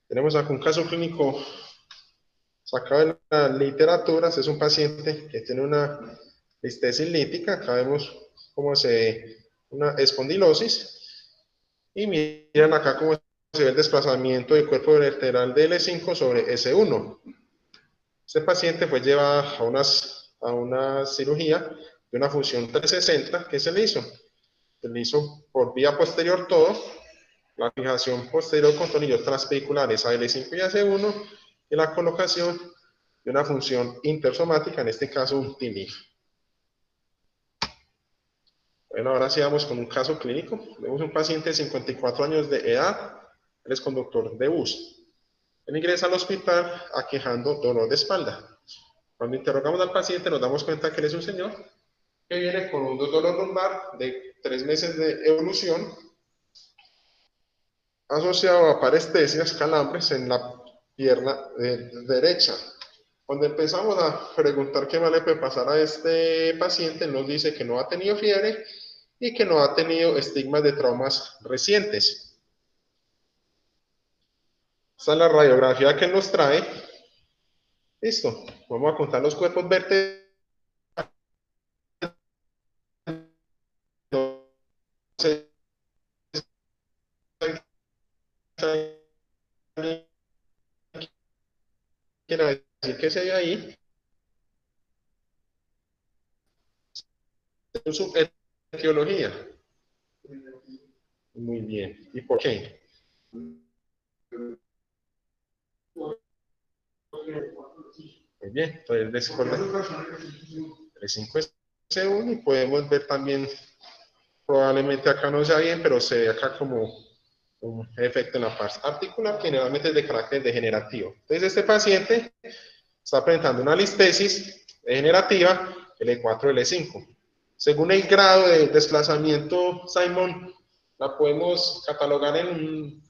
Tenemos acá un caso clínico sacado de la literatura. Este es un paciente que tiene una listesis lítica. Acá vemos cómo se ve una espondilosis. Y miran acá cómo se ve el desplazamiento del cuerpo vertebral de L5 sobre S1. Este paciente fue llevado a una cirugía de una función 360 que se le hizo. Se le hizo por vía posterior todo, la fijación posterior con tornillos transpediculares a L5 y AC1 y la colocación de una función intersomática, en este caso un TINIF. Bueno, ahora sí vamos con un caso clínico. Vemos un paciente de 54 años de edad, él es conductor de bus. Él ingresa al hospital aquejando dolor de espalda. Cuando interrogamos al paciente nos damos cuenta que él es un señor que viene con un dolor lumbar de 3 meses de evolución asociado a parestesias, calambres en la pierna derecha. Cuando empezamos a preguntar qué más le puede pasar a este paciente, nos dice que no ha tenido fiebre y que no ha tenido estigmas de traumas recientes. Esta es la radiografía que nos trae. Listo, vamos a contar los cuerpos vertebrales. Quiero decir que se ve ahí su etiología. Muy bien. ¿Y por qué? Muy bien. Entonces, el 5 es C1 y podemos ver también, probablemente acá no sea bien, pero se ve acá como un efecto en la parte articular que generalmente es de carácter degenerativo. Entonces, este paciente está presentando una listesis degenerativa L4, L5. Según el grado de desplazamiento Simon, la podemos catalogar en un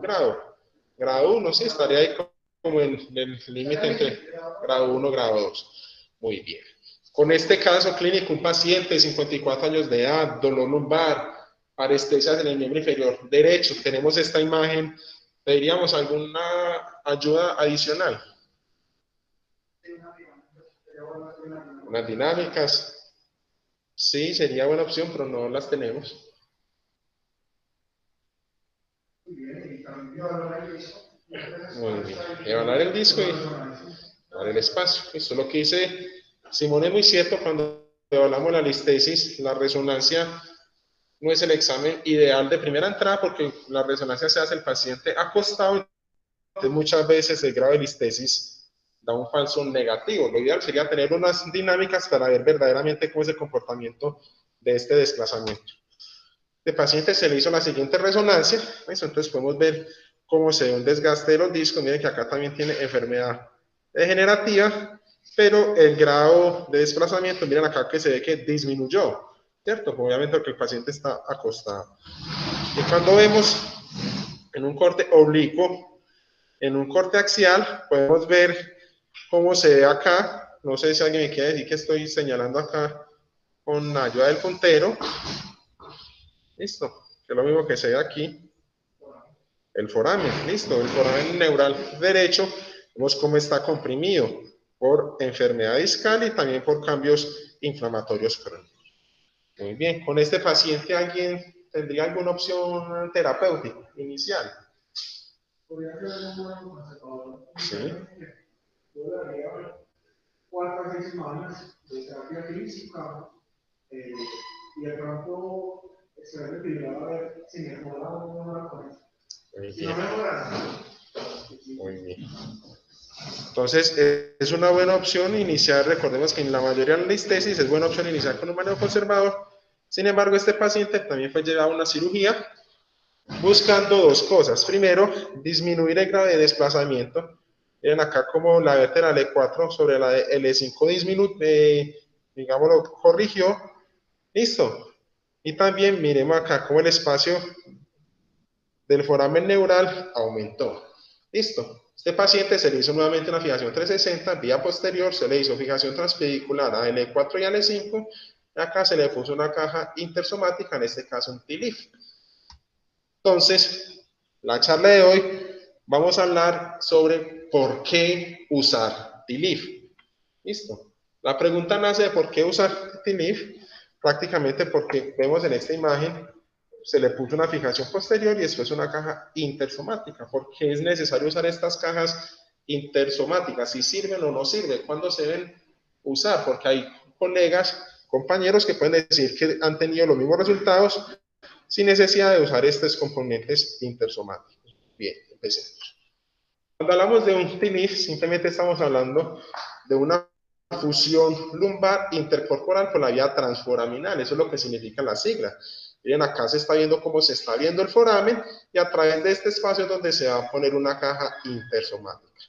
grado. Grado 1, sí, estaría ahí como en el límite entre grado 1 y grado 2. Muy bien. Con este caso clínico, un paciente de 54 años de edad, dolor lumbar, parestesias en el miembro inferior derecho. Tenemos esta imagen. ¿Pediríamos alguna ayuda adicional? Unas dinámicas. Sí, sería buena opción, pero no las tenemos. Muy bien. Evaluar el disco y evaluar el espacio. Esto es lo que dice Simón, es muy cierto. Cuando evaluamos la listesis, la resonancia no es el examen ideal de primera entrada porque la resonancia se hace el paciente acostado. Entonces, muchas veces el grado de listesis da un falso negativo. Lo ideal sería tener unas dinámicas para ver verdaderamente cómo es el comportamiento de este desplazamiento. De paciente se le hizo la siguiente resonancia, entonces podemos ver cómo se ve un desgaste de los discos. Miren que acá también tiene enfermedad degenerativa, pero el grado de desplazamiento, miren acá que se ve que disminuyó, ¿cierto? Obviamente porque el paciente está acostado. Y cuando vemos en un corte oblicuo, en un corte axial, podemos ver cómo se ve acá. No sé si alguien me quiere decir que estoy señalando acá con la ayuda del puntero. Listo, que es lo mismo que se ve aquí. El foramen, listo, el foramen neural derecho, vemos cómo está comprimido por enfermedad discal y también por cambios inflamatorios crónicos. Muy bien, con este paciente, ¿alguien tendría alguna opción terapéutica inicial? Sí. 4 a 6 semanas de terapia física y de pronto estoy retirado a ver si mejora o no mejora con eso. Si no mejora, muy bien. Entonces, es una buena opción iniciar. Recordemos que en la mayoría de las listesis es buena opción iniciar con un manejo conservador. Sin embargo, este paciente también fue llevado a una cirugía buscando dos cosas. Primero, disminuir el grado de desplazamiento. Miren acá como la vértebra L4 sobre la de L5 digamos, lo corrigió. Listo. Y también miremos acá como el espacio del foramen neural aumentó. Listo. Este paciente se le hizo nuevamente una fijación 360, vía posterior se le hizo fijación transpedicular a L4 y a L5. Y acá se le puso una caja intersomática, en este caso un TILIF. Entonces, la charla de hoy vamos a hablar sobre por qué usar TLIF. Listo. La pregunta nace de por qué usar TLIF, prácticamente porque vemos en esta imagen se le puso una fijación posterior y después una caja intersomática. ¿Por qué es necesario usar estas cajas intersomáticas? ¿Si sirven o no sirven? ¿Cuándo se deben usar? Porque hay colegas, compañeros que pueden decir que han tenido los mismos resultados sin necesidad de usar estos componentes intersomáticos. Bien, empecemos. Cuando hablamos de un TLIF, simplemente estamos hablando de una fusión lumbar intercorporal por la vía transforaminal. Eso es lo que significa la sigla. Miren, acá se está viendo cómo se está viendo el foramen y a través de este espacio es donde se va a poner una caja intersomática.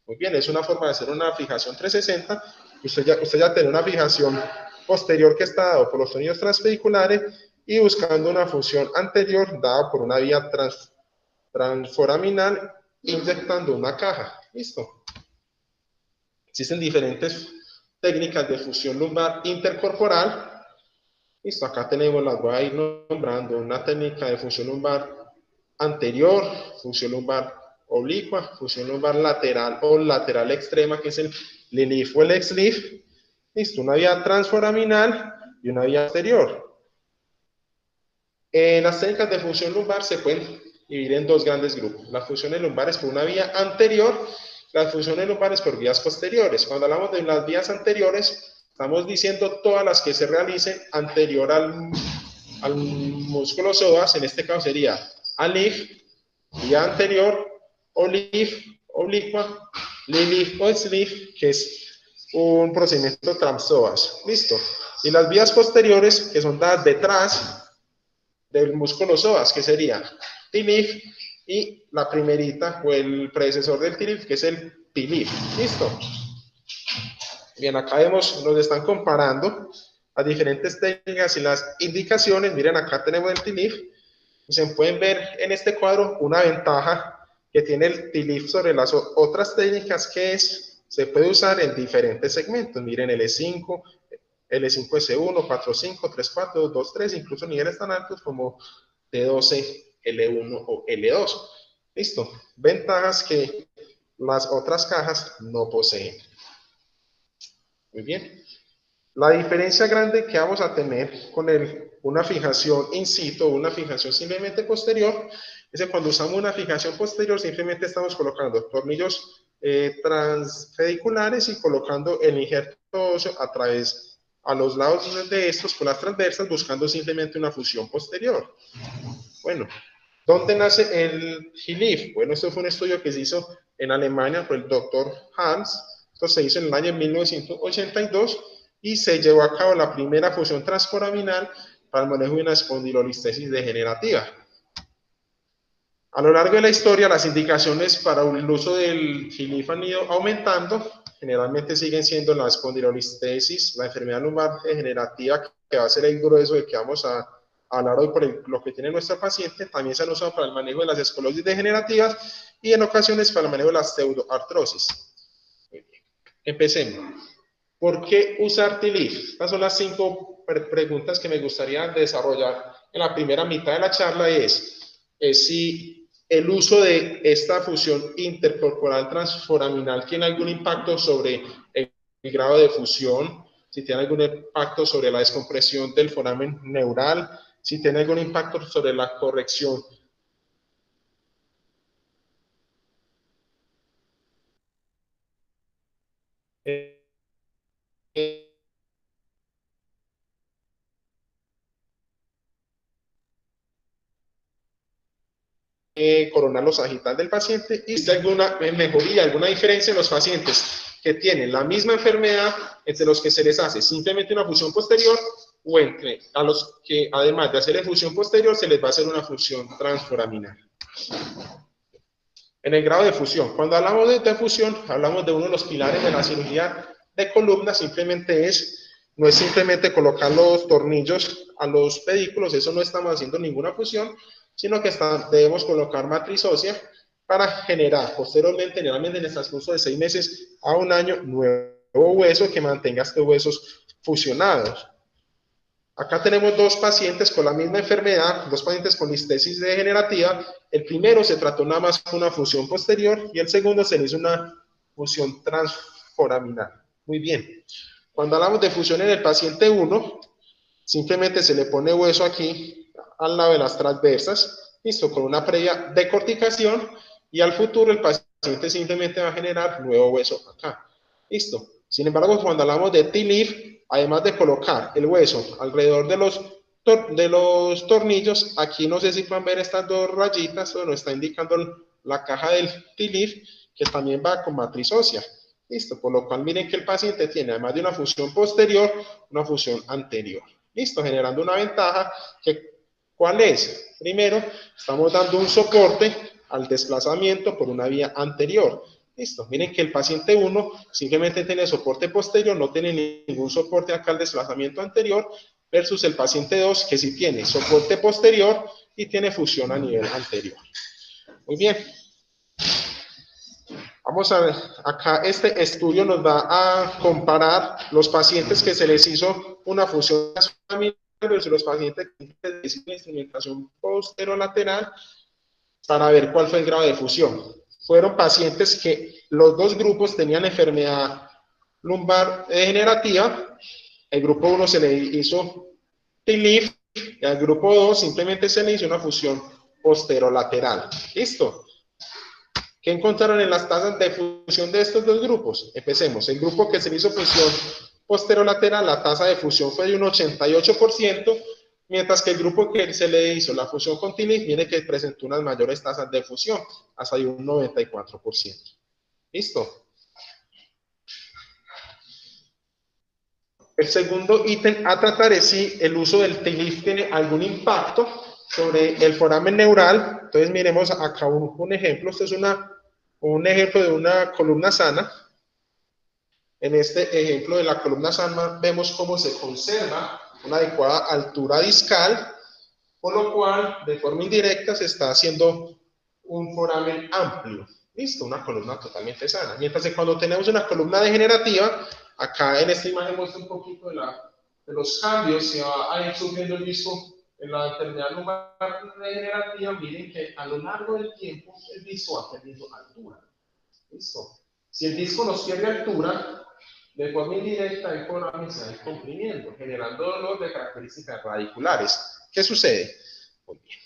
Muy bien, es una forma de hacer una fijación 360. Usted ya tiene una fijación posterior que está dado por los tornillos transpediculares y buscando una fusión anterior dada por una vía transforaminal inyectando una caja. Listo. Existen diferentes técnicas de fusión lumbar intercorporal. Listo, acá tenemos, las voy a ir nombrando, una técnica de fusión lumbar anterior, fusión lumbar oblicua, fusión lumbar lateral o lateral extrema, que es el LILIF o el XLIF. Listo, una vía transforaminal y una vía anterior. Las técnicas de fusión lumbar se pueden dividir en dos grandes grupos. Las funciones lumbares por una vía anterior, las funciones lumbares por vías posteriores. Cuando hablamos de las vías anteriores, estamos diciendo todas las que se realicen anterior al músculo psoas, en este caso sería ALIF, vía anterior, OLIF, oblicua, LILIF o XLIF, que es un procedimiento transpsoas. Listo. Y las vías posteriores, que son dadas detrás del músculo psoas, que sería TLIF, y la primerita o el predecesor del TLIF, que es el PLIF. ¿Listo? Bien, acá vemos, nos están comparando las diferentes técnicas y las indicaciones. Miren, acá tenemos el TLIF. Se pueden ver en este cuadro una ventaja que tiene el TLIF sobre las otras técnicas, que es, se puede usar en diferentes segmentos. Miren, L5, L5S1, 4.5, 3.4, 2.3, incluso niveles tan altos como T12, L1 o L2. Listo. Ventajas que las otras cajas no poseen. Muy bien. La diferencia grande que vamos a tener con una fijación in situ o una fijación simplemente posterior es que cuando usamos una fijación posterior simplemente estamos colocando tornillos transfediculares y colocando el injerto óseo a través a los lados de estos con las transversas buscando simplemente una fusión posterior. Bueno, ¿dónde nace el TLIF? Bueno, esto fue un estudio que se hizo en Alemania por el doctor Hans. Esto se hizo en el año 1982 y se llevó a cabo la primera fusión transforaminal para el manejo de una espondilolistesis degenerativa. A lo largo de la historia, las indicaciones para el uso del TLIF han ido aumentando. Generalmente siguen siendo la espondilolistesis, la enfermedad lumbar degenerativa, que va a ser el grueso de que vamos a hablar hoy por lo que tiene nuestra paciente. También se han usado para el manejo de las esclerosis degenerativas y en ocasiones para el manejo de la osteoartrosis. Empecemos. ¿Por qué usar TLIF? Estas son las 5 preguntas que me gustaría desarrollar en la primera mitad de la charla. Es si el uso de esta fusión intercorporal transforaminal tiene algún impacto sobre el grado de fusión, si tiene algún impacto sobre la descompresión del foramen neural, si tiene algún impacto sobre la corrección coronal sagital del paciente y si hay alguna mejoría, alguna diferencia en los pacientes que tienen la misma enfermedad entre los que se les hace simplemente una fusión posterior o entre a los que además de hacer fusión posterior se les va a hacer una fusión transforaminal. En el grado de fusión, cuando hablamos de fusión, hablamos de uno de los pilares de la cirugía de columna, no es simplemente colocar los tornillos a los pedículos, eso no estamos haciendo ninguna fusión, sino que debemos colocar matriz ósea para generar posteriormente, generalmente en el transcurso de 6 meses a 1 año, nuevo hueso que mantenga estos huesos fusionados. Acá tenemos dos pacientes con la misma enfermedad, dos pacientes con listesis degenerativa. El primero se trató nada más con una fusión posterior y el segundo se le hizo una fusión transforaminal. Muy bien. Cuando hablamos de fusión en el paciente 1, simplemente se le pone hueso aquí al lado de las transversas, listo, con una previa decorticación y al futuro el paciente simplemente va a generar nuevo hueso acá. Listo. Sin embargo, cuando hablamos de T-Leaf, además de colocar el hueso alrededor de los tornillos, aquí no sé si pueden ver estas dos rayitas, bueno, está indicando la caja del T-Leaf, que también va con matriz ósea. Listo, por lo cual miren que el paciente tiene, además de una fusión posterior, una fusión anterior. Listo, generando una ventaja que, ¿cuál es? Primero, estamos dando un soporte al desplazamiento por una vía anterior. Listo, miren que el paciente 1 simplemente tiene soporte posterior, no tiene ningún soporte acá al desplazamiento anterior, versus el paciente 2 que sí tiene soporte posterior y tiene fusión a nivel anterior. Muy bien. Vamos a ver, acá este estudio nos va a comparar los pacientes que se les hizo una fusión versus los pacientes que se les hizo una instrumentación posterolateral para ver cuál fue el grado de fusión. Fueron pacientes que los dos grupos tenían enfermedad lumbar degenerativa. El grupo 1 se le hizo T-Leaf y al grupo 2 simplemente se le hizo una fusión posterolateral. ¿Listo? ¿Qué encontraron en las tasas de fusión de estos dos grupos? Empecemos. El grupo que se le hizo fusión posterolateral, la tasa de fusión fue de un 88%, mientras que el grupo que se le hizo la fusión con T-Leaf viene que presentó unas mayores tasas de fusión, hasta de un 94%. ¿Listo? El segundo ítem a tratar es si el uso del T-Leaf tiene algún impacto sobre el foramen neural. Entonces miremos acá un ejemplo. Este es un ejemplo de una columna sana. En este ejemplo de la columna sana vemos cómo se conserva una adecuada altura discal, por lo cual de forma indirecta se está haciendo un foramen amplio. Listo, una columna totalmente sana. Mientras que cuando tenemos una columna degenerativa, acá en esta imagen muestra un poquito de los cambios, se va a ir subiendo el disco en la enfermedad lumbar degenerativa. Miren que a lo largo del tiempo el disco va perdiendo altura. Listo. Si el disco nos pierde altura, de forma indirecta el foramen se va comprimiendo, generando dolor de características radiculares. ¿Qué sucede? Muy bien.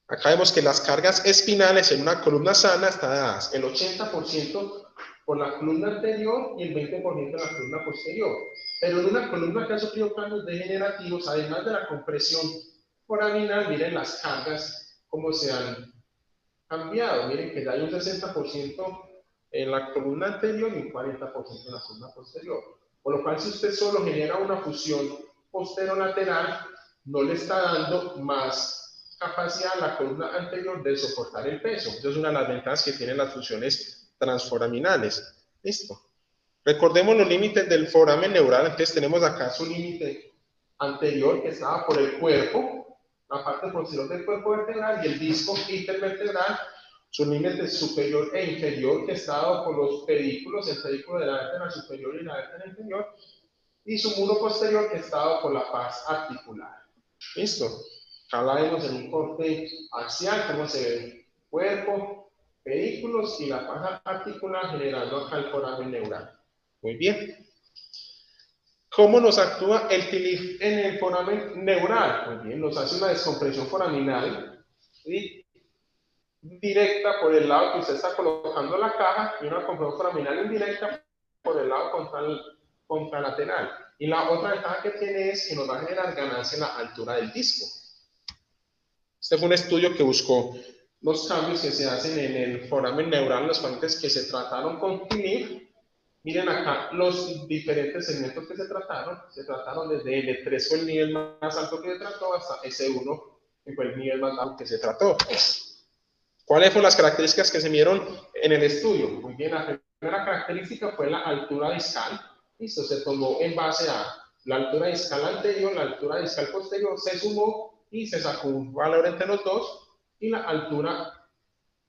Acá vemos que las cargas espinales en una columna sana están dadas el 80% por la columna anterior y el 20% en la columna posterior. Pero en una columna que ha sufrido cambios degenerativos, además de la compresión foraminal, miren las cargas, cómo se han cambiado. Miren que ya hay un 60% en la columna anterior y un 40% en la columna posterior. Por lo cual, si usted solo genera una fusión posterolateral, no le está dando más capacidad a la columna anterior de soportar el peso. Esa es una de las ventajas que tienen las fusiones transforaminales. Listo. Recordemos los límites del foramen neural. Entonces tenemos acá su límite anterior que estaba por el cuerpo, la parte posterior del cuerpo vertebral, y el disco intervertebral, su límite superior e inferior que está dado por los pedículos, el pedículo de la vértebra superior y la vértebra inferior, y su muro posterior que está dado por la faz articular. ¿Listo? Acá la vemos en un corte axial, cómo se ve el cuerpo, pedículos y la faz articular generando acá el foramen neural. Muy bien. ¿Cómo nos actúa el T-Leaf en el foramen neural? Muy bien, nos hace una descompresión foraminal directa por el lado que usted está colocando la caja y una compresión foraminal indirecta por el lado contralateral. Y la otra ventaja que tiene es que nos va a generar ganancia en la altura del disco. Este fue un estudio que buscó los cambios que se hacen en el foramen neural en los pacientes que se trataron con T-Leaf. Miren acá los diferentes segmentos que se trataron desde L3 fue el nivel más alto que se trató hasta S1 que fue el nivel más bajo que se trató. ¿Cuáles fueron las características que se midieron en el estudio? Muy bien, la primera característica fue la altura discal. Listo, se tomó en base a la altura discal anterior, la altura discal posterior, se sumó y se sacó un valor entre los dos y la altura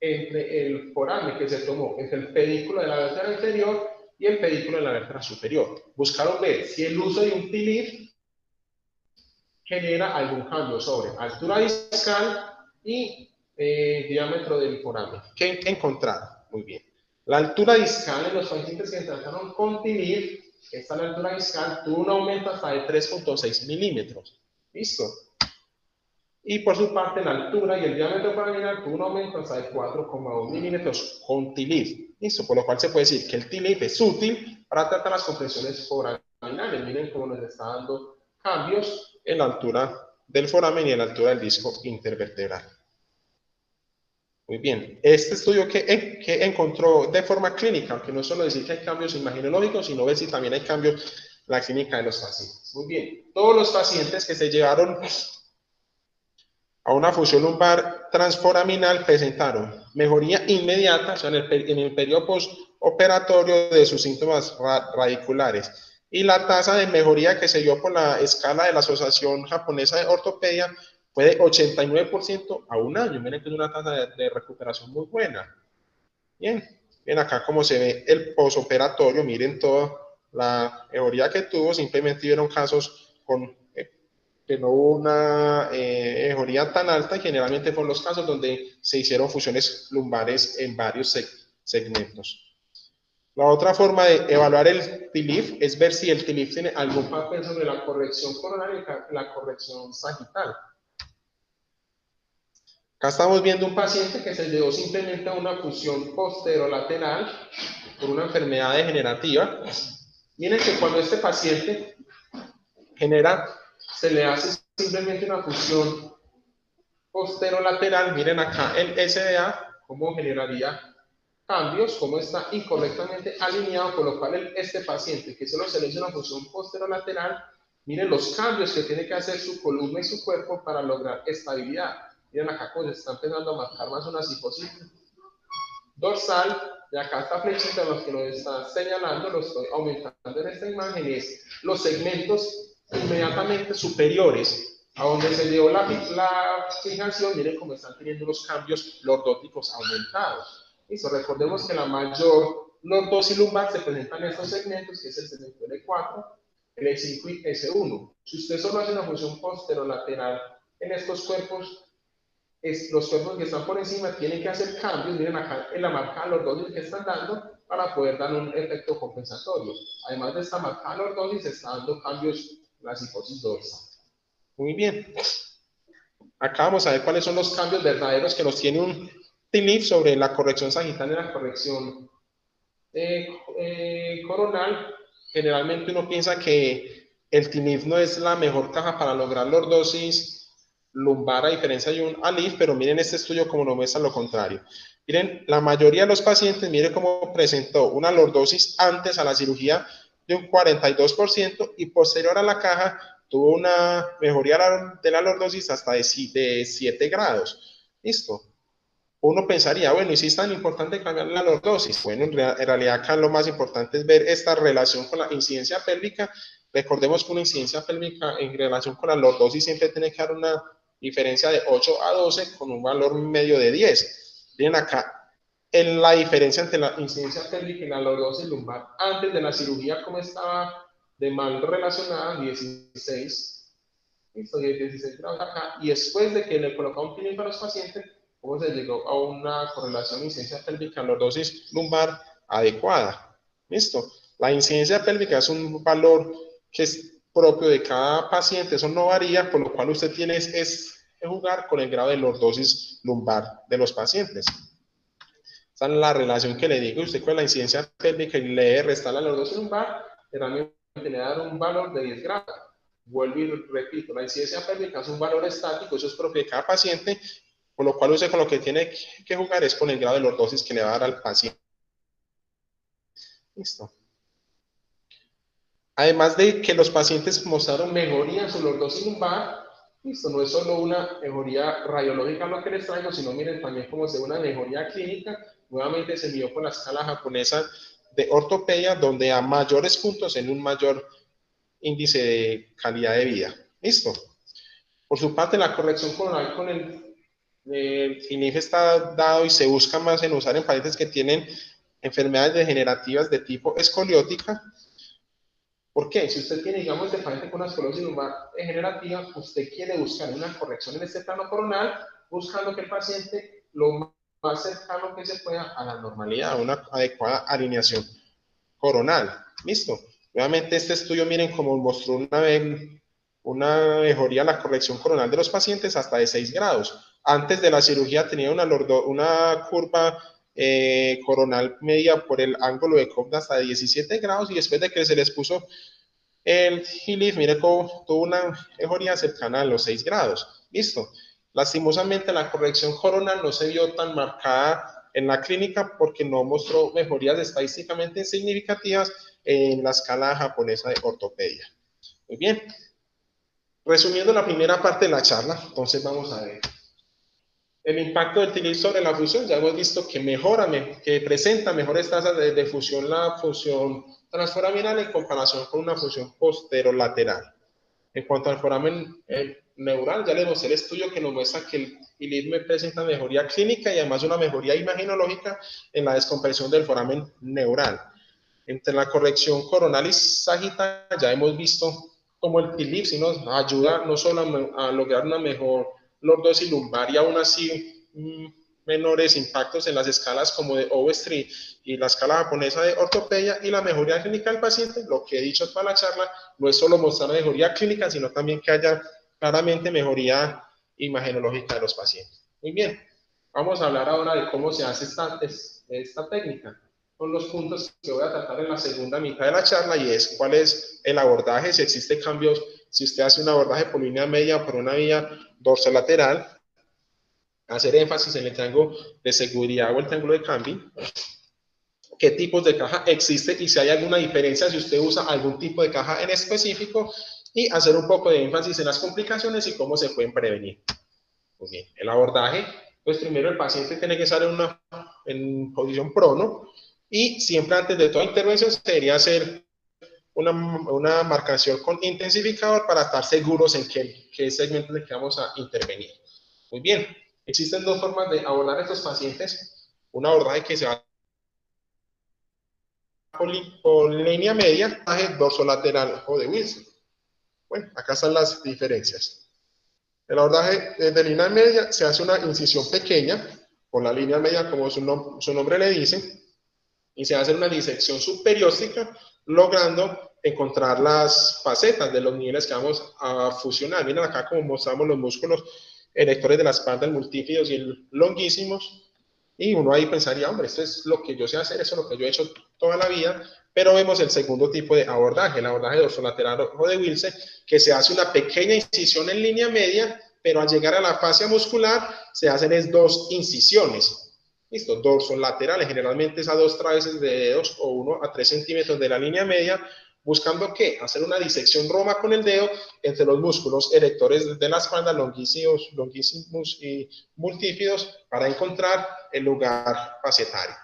entre el foramen que se tomó entre el pedículo de la vértebra anterior y el pedículo de la vértebra superior. Buscaron ver si el uso de un TLIF genera algún cambio sobre altura discal y diámetro del foramen. ¿Qué encontraron? Muy bien. La altura discal en los pacientes que trataron con TLIF, esta es la altura discal, tuvo un aumento hasta de 3.6 milímetros. ¿Listo? Y por su parte, la altura y el diámetro foraminal tuvo un aumento hasta de 4,1 milímetros con TLIF. ¿Listo? Por lo cual se puede decir que el TLIF es útil para tratar las compresiones foraminales. Miren cómo nos está dando cambios en la altura del foramen y en la altura del disco intervertebral. Muy bien. Este estudio que encontró de forma clínica, aunque no solo decir que hay cambios imaginológicos, sino ver si también hay cambios en la clínica de los pacientes. Muy bien. Todos los pacientes que se llevaron a una fusión lumbar transforaminal presentaron mejoría inmediata, o sea, en el periodo postoperatorio de sus síntomas radiculares. Y la tasa de mejoría que se dio por la escala de la Asociación Japonesa de Ortopedia fue de 89% a un año. Miren que es una tasa de recuperación muy buena. Bien, bien acá como se ve el postoperatorio, miren toda la mejoría que tuvo, simplemente vieron casos con que no hubo una mejoría tan alta y generalmente fueron los casos donde se hicieron fusiones lumbares en varios segmentos. La otra forma de evaluar el TLIF es ver si el TLIF tiene algún papel sobre la corrección coronaria y la corrección sagital. Acá estamos viendo un paciente que se llevó simplemente a una fusión posterolateral por una enfermedad degenerativa. Miren que cuando este paciente se le hace simplemente una fusión posterolateral, miren acá el SDA, cómo generaría cambios, cómo está incorrectamente alineado, por lo cual este paciente que solo se le hizo una fusión posterolateral, miren los cambios que tiene que hacer su columna y su cuerpo para lograr estabilidad. Miren acá cómo se está empezando a marcar más una cifosis dorsal, y acá esta flechita, los que nos está señalando, lo estoy aumentando en esta imagen, es los segmentos inmediatamente superiores a donde se dio la fijación. Miren cómo están teniendo los cambios lordóticos aumentados. Listo, recordemos que la mayor lordosis lumbar se presenta en estos segmentos, que es el segmento L4, L5 y S1. Si usted solo hace una función posterolateral en estos cuerpos, los cuerpos que están por encima tienen que hacer cambios. Miren acá en la marca lordosis que están dando para poder dar un efecto compensatorio. Además de esta marca lordosis, se están dando cambios en la cifosis dorsal. Muy bien. Acá vamos a ver cuáles son los cambios verdaderos que nos tiene un TLIF sobre la corrección sagital y la corrección coronal. Generalmente uno piensa que el TLIF no es la mejor caja para lograr lordosis lumbar a diferencia de un ALIF, pero miren este estudio como nos muestra lo contrario. Miren, la mayoría de los pacientes, miren cómo presentó una lordosis antes a la cirugía de un 42% y posterior a la caja tuvo una mejoría de la lordosis hasta de 7 grados. Listo. Uno pensaría, bueno, ¿y si es tan importante cambiar la lordosis? Bueno, en realidad acá lo más importante es ver esta relación con la incidencia pélvica. Recordemos que una incidencia pélvica en relación con la lordosis siempre tiene que dar una diferencia de 8 a 12 con un valor medio de 10. Miren acá, en la diferencia entre la incidencia pélvica y la lordosis lumbar antes de la cirugía, ¿cómo estaba de mal relacionada? 16. Listo, 16 grados acá. Y después de que le colocaba un TLIF a los pacientes, ¿cómo se llegó a una correlación de incidencia pélvica lordosis lumbar adecuada? Listo. La incidencia pélvica es un valor que es propio de cada paciente, eso no varía, por lo cual usted tiene es jugar con el grado de lordosis lumbar de los pacientes. Esa es la relación que le digo. Usted con la incidencia pélvica y le resta la lordosis lumbar, realmente le da un valor de 10 grados. Vuelvo y repito, la incidencia pélvica es un valor estático, eso es propio de cada paciente, por lo cual usted con lo que tiene que jugar es con el grado de lordosis que le va a dar al paciente. Listo. Además de que los pacientes mostraron mejoría en su lordosis lumbar, listo, no es solo una mejoría radiológica lo que les traigo, sino miren también cómo se ve una mejoría clínica. Nuevamente se midió con la escala japonesa de ortopedia, donde a mayores puntos en un mayor índice de calidad de vida. Listo. Por su parte, la corrección coronal con el TLIF está dado y se busca más en usar en pacientes que tienen enfermedades degenerativas de tipo escoliótica. ¿Por qué? Si usted tiene, digamos, de paciente con una esclerosis lumbar degenerativa, usted quiere buscar una corrección en este plano coronal, buscando que el paciente lo más cercano que se pueda a la normalidad, una adecuada alineación coronal. ¿Listo? Nuevamente este estudio, miren cómo mostró una mejoría en la corrección coronal de los pacientes hasta de 6 grados. Antes de la cirugía tenía una curva coronal media por el ángulo de Cobb hasta de 17 grados y después de que se les puso el Hilif, mire cómo tuvo una mejoría cercana a los 6 grados. Listo. Lastimosamente la corrección coronal no se vio tan marcada en la clínica porque no mostró mejorías estadísticamente significativas en la escala japonesa de ortopedia. Muy bien. Resumiendo la primera parte de la charla, entonces vamos a ver. El impacto del TILIP sobre la fusión, ya hemos visto que mejora, que presenta mejores tasas de fusión la función transforaminal en comparación con una función posterolateral. En cuanto al foramen neural, ya les mostré el estudio que nos muestra que el TILIP presenta mejoría clínica y además una mejoría imaginológica en la descompresión del foramen neural. Entre la corrección coronal y sagital, ya hemos visto cómo el TILIP sí nos ayuda no solo a lograr una mejor lordosis lumbar y aún así menores impactos en las escalas como de OS3 y la escala japonesa de ortopedia y la mejoría clínica del paciente. Lo que he dicho toda la charla no es solo mostrar mejoría clínica, sino también que haya claramente mejoría imagenológica de los pacientes. Muy bien, vamos a hablar ahora de cómo se hace esta técnica. Son los puntos que voy a tratar en la segunda mitad de la charla y es cuál es el abordaje, si existe cambios, si usted hace un abordaje por línea media o por una vía dorsolateral, hacer énfasis en el triángulo de seguridad o el triángulo de Canby, qué tipos de caja existe y si hay alguna diferencia si usted usa algún tipo de caja en específico y hacer un poco de énfasis en las complicaciones y cómo se pueden prevenir. Muy bien, el abordaje, pues primero el paciente tiene que estar en posición prono y siempre antes de toda intervención sería hacer una marcación con intensificador para estar seguros en qué segmento de que vamos a intervenir. Muy bien, existen dos formas de abordar a estos pacientes. Un abordaje que se va por línea media, dorsolateral o de Wilson. Bueno, acá están las diferencias. El abordaje de línea media se hace una incisión pequeña, con la línea media como su nombre le dice, y se hace una disección subperióstica, logrando encontrar las facetas de los niveles que vamos a fusionar. Miren acá como mostramos los músculos erectores de la espalda, el multífidos y el longuísimos, y uno ahí pensaría, hombre, esto es lo que yo sé hacer, eso es lo que yo he hecho toda la vida, pero vemos el segundo tipo de abordaje, el abordaje dorsolateral o de Wilson, que se hace una pequeña incisión en línea media, pero al llegar a la fascia muscular se hacen dos incisiones. Listo, dorsolaterales, generalmente es a 2 traveses de dedos o 1 a 3 centímetros de la línea media, buscando ¿qué? Hacer una disección roma con el dedo entre los músculos erectores de la espalda, longuísimos y multífidos, para encontrar el lugar facetario.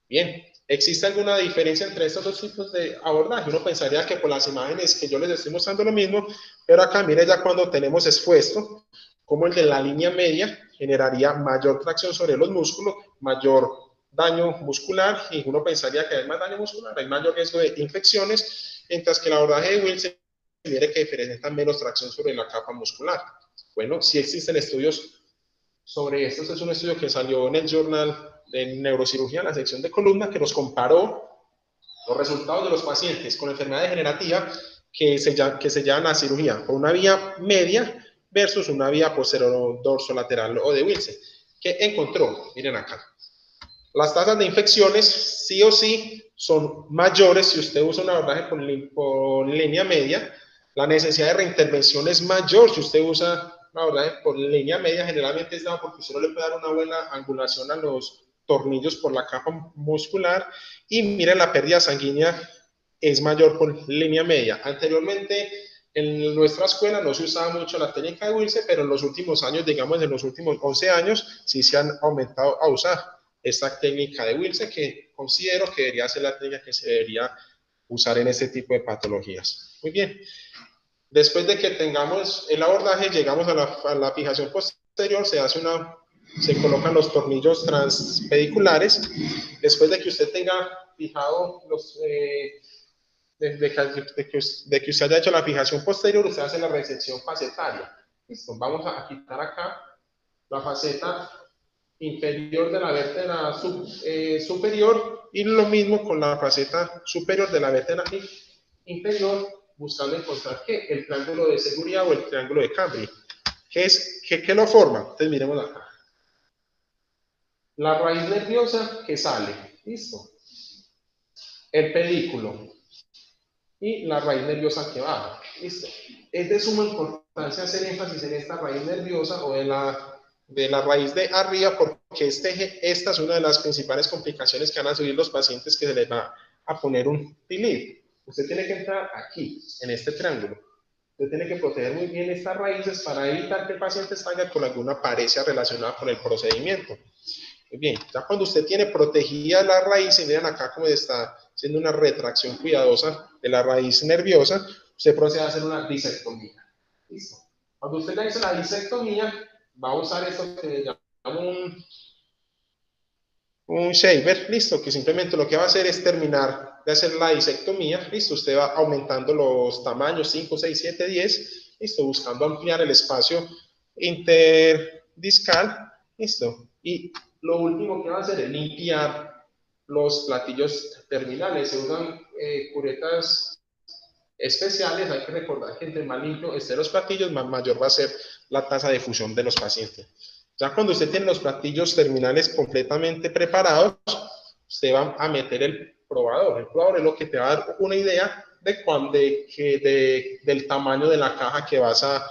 Bien, ¿existe alguna diferencia entre estos dos tipos de abordaje? Uno pensaría que por las imágenes que yo les estoy mostrando lo mismo, pero acá mire ya cuando tenemos expuesto, como el de la línea media generaría mayor tracción sobre los músculos, mayor daño muscular, y uno pensaría que hay más daño muscular, hay mayor riesgo de infecciones, mientras que el abordaje de Wilson mire que presenta menos tracción sobre la capa muscular. Bueno, sí existen estudios sobre esto. Este es un estudio que salió en el Journal de Neurocirugía, en la sección de columna, que nos comparó los resultados de los pacientes con enfermedad degenerativa que se llevan a cirugía por una vía media versus una vía posterior dorsolateral o de Wilson. ¿Qué encontró? Miren acá. Las tasas de infecciones sí o sí son mayores si usted usa un abordaje por línea media. La necesidad de reintervención es mayor si usted usa un abordaje por línea media. Generalmente es dado porque usted no le puede dar una buena angulación a los tornillos por la capa muscular. Y miren, la pérdida sanguínea es mayor por línea media. Anteriormente, en nuestra escuela no se usaba mucho la técnica de Wilson, pero en los últimos años, digamos en los últimos 11 años, sí se han aumentado a usar esta técnica de Wilson, que considero que debería ser la técnica que se debería usar en este tipo de patologías. Muy bien. Después de que tengamos el abordaje, llegamos a la fijación posterior, se hace una se colocan los tornillos transpediculares. Después de que usted tenga fijado los... de que usted haya hecho la fijación posterior, usted hace la resección facetaria. Listo, vamos a quitar acá la faceta inferior de la vértebra superior y lo mismo con la faceta superior de la vértebra inferior, buscando encontrar ¿qué? El triángulo de seguridad o el triángulo de Cambre. ¿Qué lo forma? Entonces miremos acá. La raíz nerviosa que sale, listo. El pedículo y la raíz nerviosa que baja, listo. Es de suma importancia hacer énfasis en esta raíz nerviosa o de la raíz de arriba, porque esta es una de las principales complicaciones que van a subir los pacientes, que se les va a poner un TLIF. Usted tiene que entrar aquí, en este triángulo. Usted tiene que proteger muy bien estas raíces para evitar que el paciente salga con alguna parecia relacionada con el procedimiento. Muy bien, ya cuando usted tiene protegida la raíz, y miren acá cómo está haciendo una retracción cuidadosa de la raíz nerviosa, usted procede a hacer una disectomía. Listo. Cuando usted le hizo la disectomía, va a usar esto que se llama un shaver, listo, que simplemente lo que va a hacer es terminar de hacer la disectomía, listo, usted va aumentando los tamaños 5, 6, 7, 10, listo, buscando ampliar el espacio interdiscal, listo, y lo último que va a hacer es limpiar los platillos terminales. Se usan curetas especiales. Hay que recordar que entre más limpio estén los platillos, más mayor va a ser la tasa de fusión de los pacientes. Ya cuando usted tiene los platillos terminales completamente preparados, usted va a meter el probador. El probador es lo que te va a dar una idea del tamaño de la caja que vas a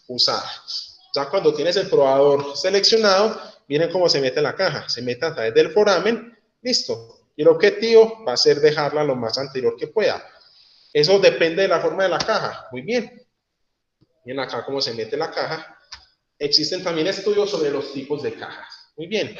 usar. Ya cuando tienes el probador seleccionado, miren cómo se mete la caja. Se mete a través del foramen, listo. Y el objetivo va a ser dejarla lo más anterior que pueda. Eso depende de la forma de la caja. Muy bien. Miren acá cómo se mete la caja. Existen también estudios sobre los tipos de cajas. Muy bien.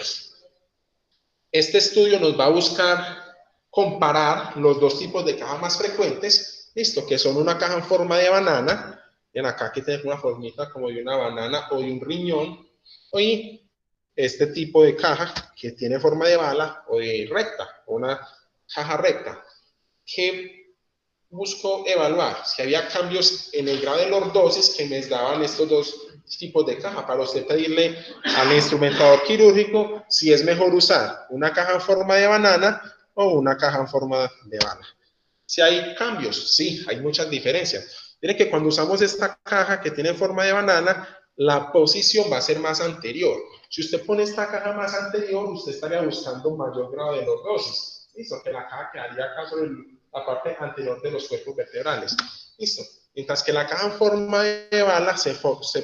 Este estudio nos va a buscar comparar los dos tipos de caja más frecuentes, listo, que son una caja en forma de banana. Miren acá que tiene una formita como de una banana o de un riñón. Y este tipo de caja que tiene forma de bala o de recta, o una caja recta, que busco evaluar si había cambios en el grado de lordosis que me daban estos dos tipos de caja, para usted pedirle al instrumentador quirúrgico si es mejor usar una caja en forma de banana o una caja en forma de bala. Si hay cambios, sí, hay muchas diferencias. Miren que cuando usamos esta caja que tiene forma de banana, la posición va a ser más anterior. Si usted pone esta caja más anterior, usted estaría buscando un mayor grado de lordosis. Listo, que la caja quedaría acá sobre la parte anterior de los cuerpos vertebrales. Listo. Mientras que la caja en forma de bala se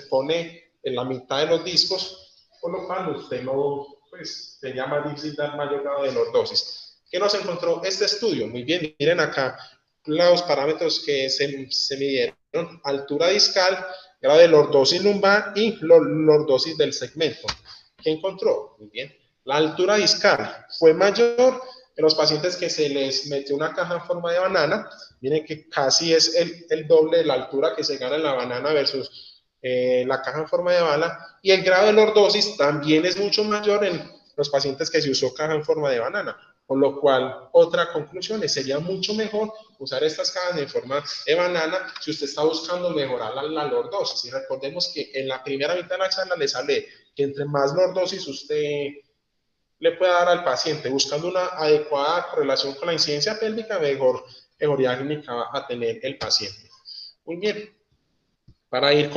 pone en la mitad de los discos, por lo cual usted no, pues, sería más difícil dar mayor grado de lordosis. ¿Qué nos encontró este estudio? Muy bien, miren acá los parámetros que se midieron: altura discal, grado de lordosis lumbar y lordosis del segmento. ¿Qué encontró? Muy bien, la altura discal fue mayor en los pacientes que se les metió una caja en forma de banana. Miren que casi es el doble de la altura que se gana en la banana versus la caja en forma de bala, y el grado de lordosis también es mucho mayor en los pacientes que se usó caja en forma de banana. Con lo cual, otra conclusión es, sería mucho mejor usar estas cajas en forma de banana si usted está buscando mejorar la lordosis. Y recordemos que en la primera mitad de la charla les hablé que entre más lordosis usted le pueda dar al paciente, buscando una adecuada correlación con la incidencia pélvica, mejor mejoría clínica va a tener el paciente. Muy bien. Para ir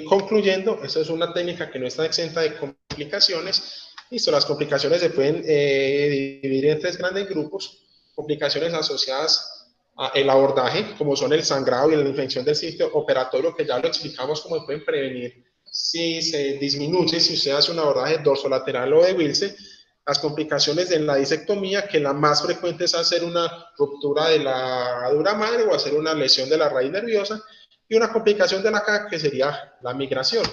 concluyendo, esta es una técnica que no está exenta de complicaciones. Listo, las complicaciones se pueden dividir en tres grandes grupos. Complicaciones asociadas al abordaje, como son el sangrado y la infección del sitio operatorio, que ya lo explicamos cómo pueden prevenir si se disminuye, si usted hace un abordaje dorsolateral o de Wilson. Las complicaciones de la disectomía, que la más frecuente es hacer una ruptura de la dura madre o hacer una lesión de la raíz nerviosa. Y una complicación de la caja, que sería la migración.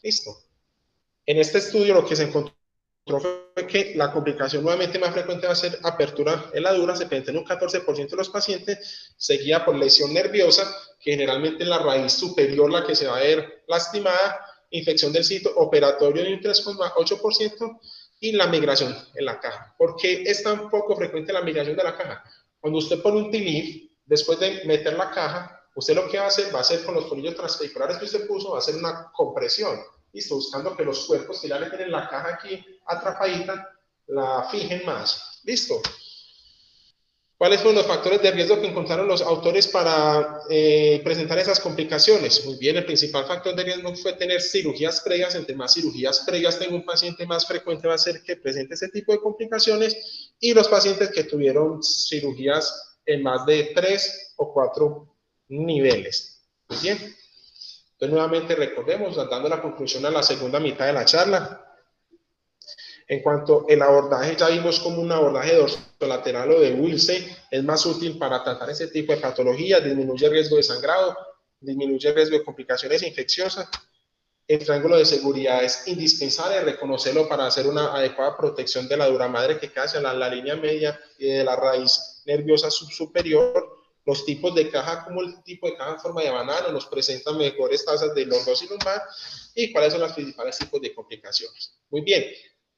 Listo. En este estudio lo que se encontró fue que la complicación nuevamente más frecuente va a ser apertura en la dura, se presenta en un 14% de los pacientes, seguida por lesión nerviosa, que generalmente es la raíz superior la que se va a ver lastimada, infección del sitio operatorio de un 3,8% y la migración en la caja. ¿Por qué es tan poco frecuente la migración de la caja? Cuando usted pone un TILIF, después de meter la caja, usted lo que va a hacer con los tornillos transvehiculares que usted puso, va a hacer una compresión, listo, buscando que los cuerpos que ya le tienen la caja aquí atrapadita, la fijen más, listo. ¿Cuáles fueron los factores de riesgo que encontraron los autores para presentar esas complicaciones? Muy bien, el principal factor de riesgo fue tener cirugías previas. Entre más cirugías previas tenga un paciente, más frecuente va a ser que presente ese tipo de complicaciones. Y los pacientes que tuvieron cirugías en más de 3 o 4 niveles. Muy bien. Entonces, nuevamente recordemos, dando la conclusión a la segunda mitad de la charla. En cuanto al abordaje, ya vimos como un abordaje dorsolateral o de Wilson es más útil para tratar ese tipo de patologías, disminuye el riesgo de sangrado, disminuye el riesgo de complicaciones infecciosas. El triángulo de seguridad es indispensable reconocerlo para hacer una adecuada protección de la dura madre que queda hacia la línea media y de la raíz nerviosa subsuperior. Los tipos de caja, como el tipo de caja en forma de banano, nos presentan mejores tasas de lordosis lumbar y cuáles son los principales tipos de complicaciones. Muy bien,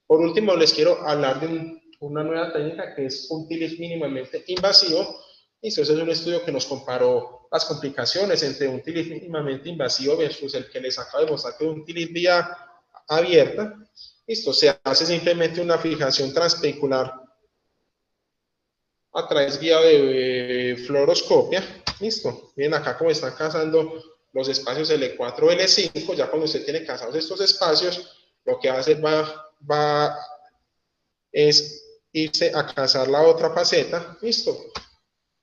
por último, les quiero hablar de una nueva técnica que es un TILIF mínimamente invasivo. Y eso es un estudio que nos comparó las complicaciones entre un TILIF mínimamente invasivo versus el que les acabo de mostrar que es un TILIF vía abierta. Listo, se hace simplemente una fijación transpecular a través vía de fluoroscopia. Listo, miren acá cómo están cazando los espacios L4, L5. Ya cuando usted tiene cazados estos espacios, lo que va a hacer va es irse a cazar la otra faceta, listo,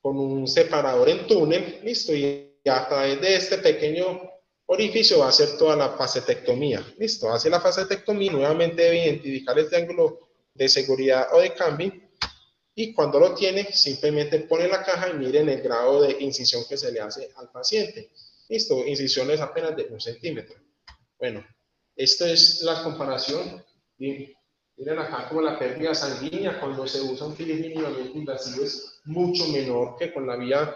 con un separador en túnel, listo, y a través de este pequeño orificio va a hacer toda la facetectomía, listo, hace la facetectomía, nuevamente debe identificar el triángulo de seguridad o de cambio, y cuando lo tiene, simplemente pone la caja y miren el grado de incisión que se le hace al paciente, listo, incisiones apenas de 1 centímetro. Bueno, esto es la comparación. Miren acá como la pérdida sanguínea cuando se usa un TILIF mínimamente invasivo es mucho menor que con la vía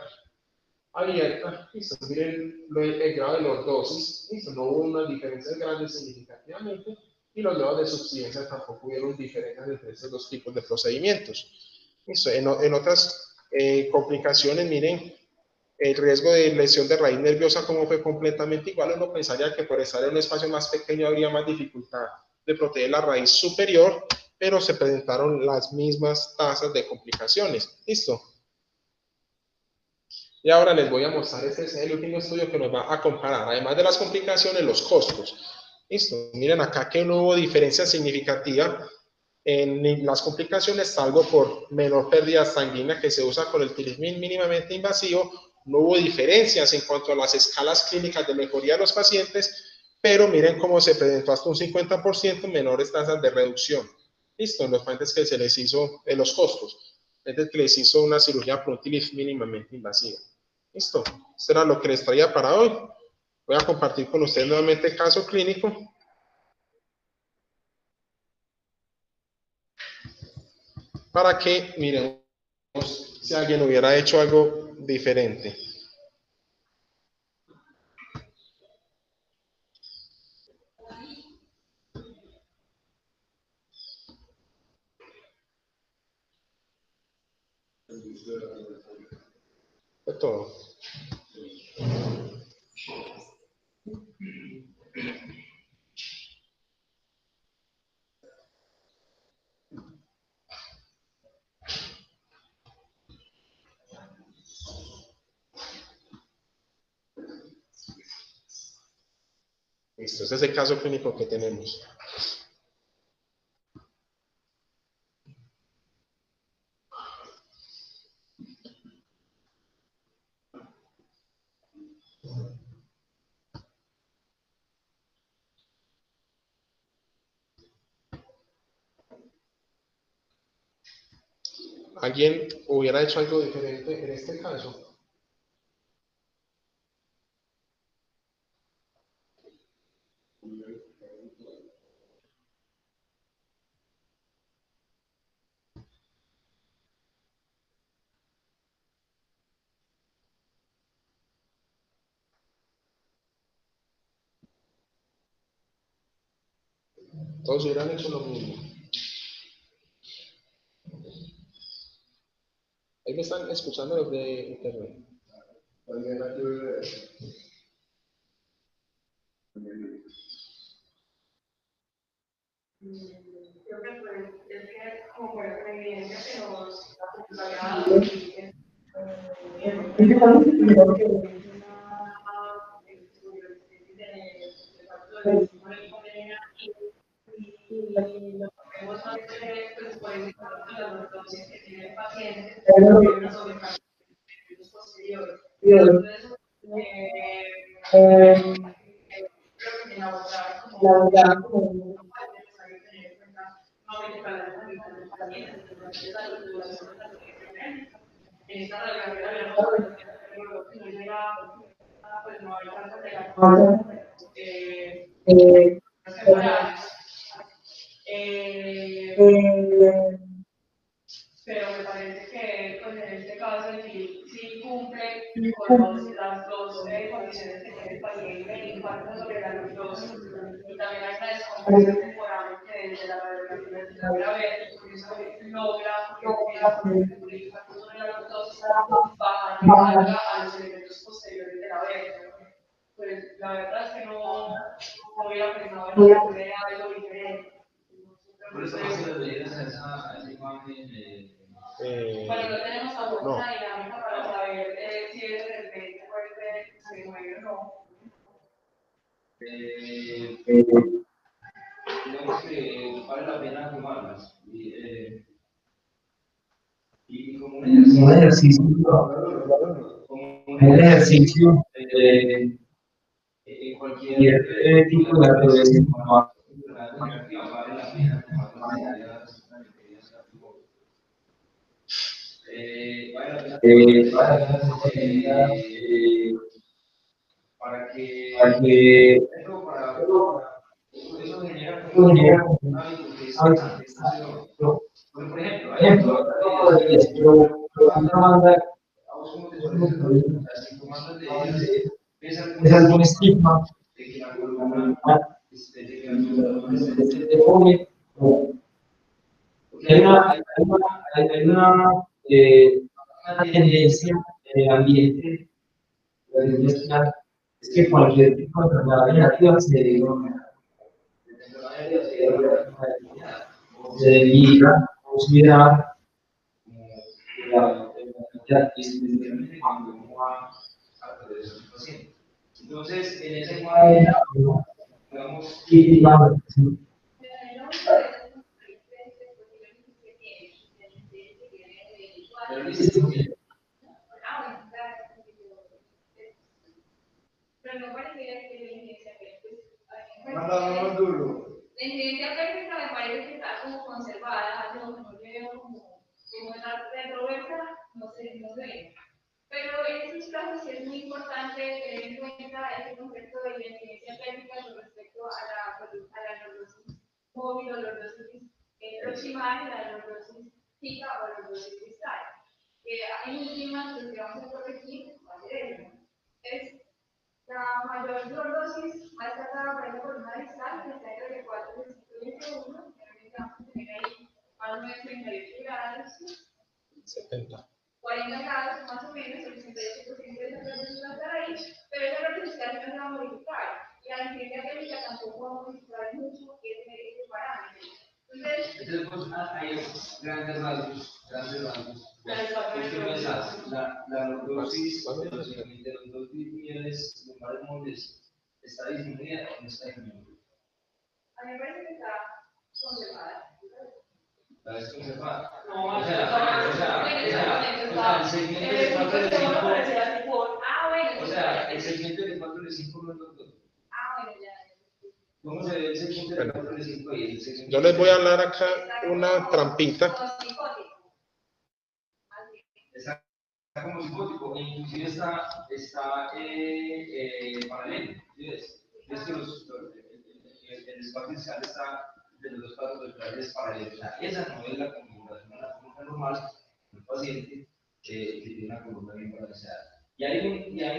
abierta. Listo, miren el grado de lordosis. Listo, no hubo unas diferencias grandes significativamente y los grados de subsidencia tampoco hubieron diferencias entre estos dos tipos de procedimientos. Listo, en otras complicaciones, miren, el riesgo de lesión de raíz nerviosa como fue completamente igual, uno pensaría que por estar en un espacio más pequeño habría más dificultad de proteger la raíz superior, pero se presentaron las mismas tasas de complicaciones. ¿Listo? Y ahora les voy a mostrar, este es el último estudio que nos va a comparar, además de las complicaciones, los costos. ¿Listo? Miren acá que no hubo diferencia significativa en las complicaciones, salvo por menor pérdida sanguínea que se usa con el TILIF mínimamente invasivo. No hubo diferencias en cuanto a las escalas clínicas de mejoría de los pacientes, pero miren cómo se presentó hasta un 50% menores tasas de reducción. Listo, en los pacientes que se les hizo, en los costos, pacientes que les hizo una cirugía por un TILIF mínimamente invasiva. Listo, esto era lo que les traía para hoy. Voy a compartir con ustedes nuevamente el caso clínico para que miremos si alguien hubiera hecho algo diferente. De todo. Listo, ese es el caso clínico que tenemos. ¿Alguien hubiera hecho algo diferente en este caso? Todos hubieran hecho lo mismo. Ahí me están escuchando desde internet. Creo que pues, es que como por la evidencia que nos ha dado en esta radiografía habíamos que no llega, pues no hay tantas temporales. Pero me parece que pues, en este caso el GIL sí cumple con las dos condiciones que tiene el paciente en cuanto sobre la lactosis y también hay una descompensación temporal que desde la radiografía se logra ver y por eso logra el impacto sobre la lactosis baja de carga a los elementos posteriores de la vértebra. Pues la verdad es que no hubiera pensado en hacer algo diferente. Por eso no se le veía esa imagen. Bueno, no tenemos tampoco una dinámica para saber si es de repente se mueve o no. Digamos que vale la pena tomarlas. Y como un ejercicio, en cualquier tipo de actividad vale la pena tomarlas diarias. Vale la pena para que eso genera como un hábito que es antes. Por ejemplo, hay una banda, a vos como te parece, las sintomas de ellas, ¿ves algún estigma de que la columna, de que la columna se deforme? Porque hay una tendencia en el ambiente es que cualquier tipo de enfermedad negativa se denomina. Se debilita, considera especialmente cuando uno va a perder a su paciente. Entonces, en esa imagen, digamos, Pero no pareciera que la incidencia la incidencia pélvica me parece que está como conservada, no veo como una retroversa, no sé. Pero en estos casos sí es muy importante tener en cuenta este concepto de la incidencia pélvica con respecto a la lordosis móvil o lordosis proximal y la lordosis fija o lordosis distal. En últimas, lo que vamos a corregir va a ser eso. Es la mayor lordosis va a estar trabajando por una distal que está entre 4 y 5 generalmente vamos a tener ahí más o menos 38 grados, 40 grados más o menos, el 68% de esa lordosis va a estar ahí, pero esa lordosis no se va a modificar y la incidencia térmica tampoco va a modificar mucho ese parámetro. Entonces, pues, hay grandes rasgos. La lordosis de los dos niveles lumbares móviles está disminuida o no está disminuida. A mí me parece que está conservada. ¿La ves conservada? No, el segmento de 4 de 5. O sea, el segmento de 4 de 5 no es doctor. Bueno, ya. ¿Cómo se ve el segmento de 4 de 5 ahí? Yo les voy a hablar acá una trampita. Está como psicótico, inclusive está paralelo. ¿Ves? Es que el espacio inicial está de los dos pasos ventrales paralelos. O sea, esa no es la configuración de la columna normal del paciente que tiene una columna bien balanceada. Y hay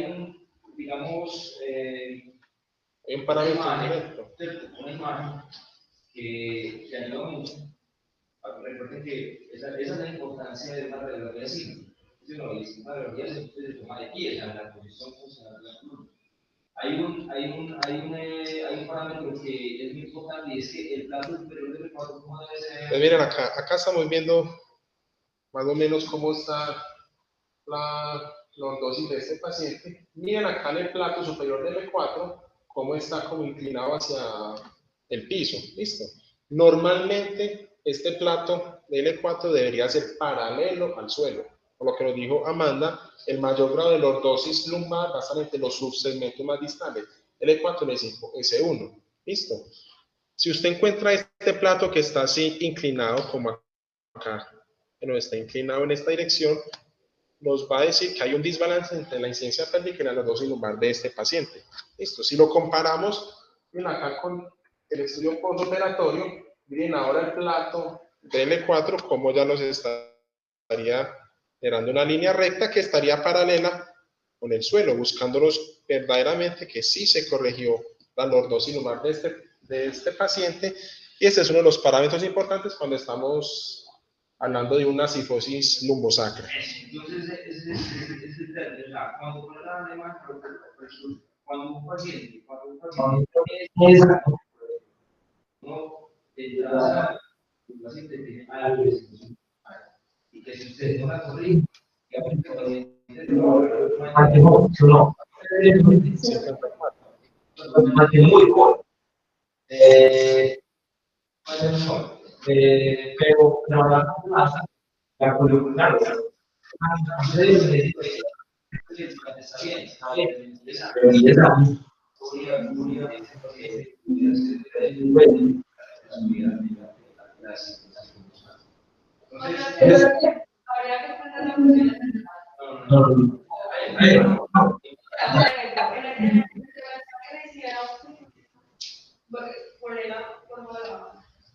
un digamos, un parámetro directo. Una imagen que ayuda mucho. Recuerden que esa es la importancia de una radiografía simple. Una radiografía se toma de pie, en la posición funcional de la columna. Hay un parámetro que es muy importante y es que el plato superior del L4 ¿cómo debe ser? Pues miren, acá estamos viendo más o menos cómo está la lordosis de este paciente. Miren acá en el plato superior del L4 cómo está como inclinado hacia el piso. ¿Listo? Normalmente este plato de L4 debería ser paralelo al suelo. Por lo que nos dijo Amanda, el mayor grado de lordosis lumbar va a estar entre los subsegmentos más distales, L4 y L5, S1. ¿Listo? Si usted encuentra este plato que está así inclinado, como acá, que no está inclinado en esta dirección, nos va a decir que hay un desbalance entre la incidencia pélvica y la lordosis lumbar de este paciente. ¿Listo? Si lo comparamos, miren acá con el estudio postoperatorio, miren ahora el plato de L4, como ya nos estaría generando una línea recta que estaría paralela con el suelo, buscándonos verdaderamente que sí se corrigió la lordosis lumbar de este paciente, y este es uno de los parámetros importantes cuando estamos hablando de una cifosis lumbosacra. Entonces, cuando un paciente el paciente tiene algo y que si usted no la corrige, que muy corto. Pero la columna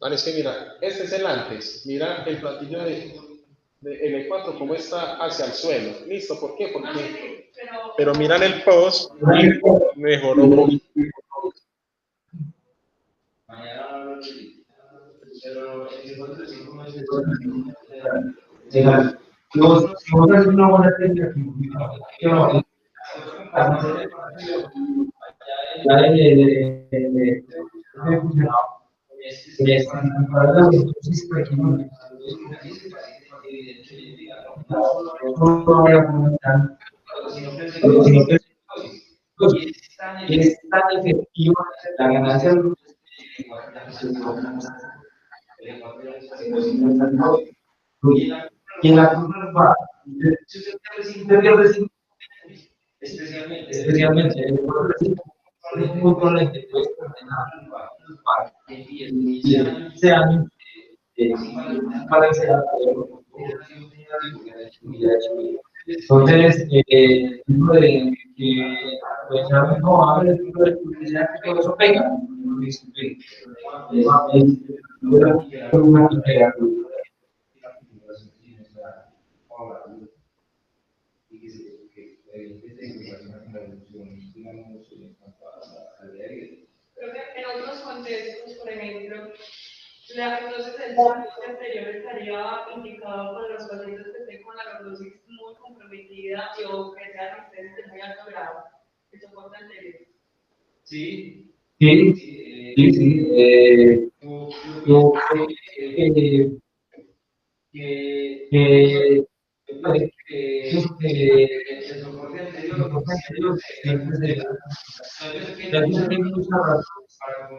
Vale, es que mira, este es el antes. Mira el platillo de L4 cómo está hacia el suelo. ¿Listo? ¿Por qué? Porque, pero miran el post, mejoró un poquito. Y es tan efectiva la ganancia de y en la curva va especialmente el muy corriente pues este año para que sea entonces el tipo de que pues no a ver el tipo de publicidad que todo eso pega Creo que en otros contextos, por ejemplo, entonces el tratamiento anterior estaría indicado para los pacientes que estén con la lordosis muy comprometida y o que sean ustedes de muy alto grado. El soporte anterior. Sí. El soporte anterior